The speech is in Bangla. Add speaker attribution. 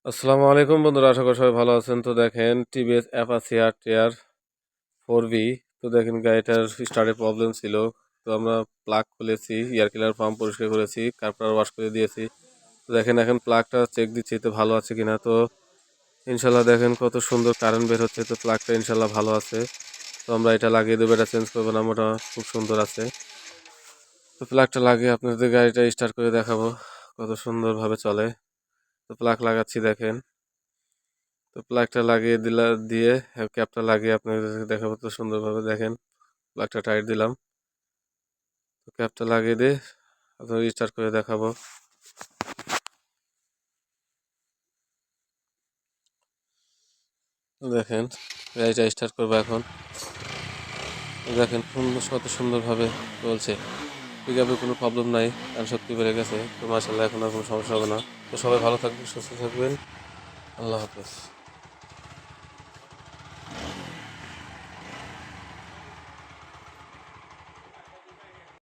Speaker 1: আসসালামু আলাইকুম বন্ধুরা, আশা করি সবাই ভালো আছেন। তো দেখেন টিভিএস অ্যাপাচি আর 4V। তো দেখেন গাড়িটার স্টার্টের প্রবলেম ছিল। তো আমরা প্লাগ খুলেছি, এয়ার ক্লিনার পাম্প পরিষ্কার করেছি, কার্পটার ওয়াশ করে দিয়েছি। তো দেখেন এখন প্লাগটা চেক দিচ্ছি তো ভালো আছে কিনা। তো ইনশাল্লাহ দেখেন কত সুন্দর কারেন্ট বের হচ্ছে। তো প্লাগটা ইনশাল্লাহ ভালো আছে। তো আমরা এটা লাগিয়ে দেবো, এটা চেঞ্জ করবো না, মোটা খুব সুন্দর আছে। তো প্লাগটা লাগিয়ে আপনাদের গাড়িটা স্টার্ট করে দেখাবো কত সুন্দরভাবে চলে। তো প্লাগ লাগাচ্ছি দেখেন। তো প্লাগটা লাগিয়ে দিয়ে ক্যাপটা লাগিয়ে আপনাদের দেখাবো তো সুন্দরভাবে। দেখেন প্লাগটা টাইট দিলাম, তো ক্যাপটা লাগিয়ে দিয়ে আপনাদের স্টার্ট করে দেখাবো। দেখেন গাড়িটা স্টার্ট করবো এখন। দেখেন কত সুন্দরভাবে চলছে। পিক আপে কোনো প্রবলেম নাই, কারণ শক্তি বেড়ে গেছে। তো মাসাল্লাহ এখন আর কোনো সমস্যা হবে না। তো সবাই ভালো থাকবেন, সুস্থ থাকবেন। আল্লাহ হাফেজ।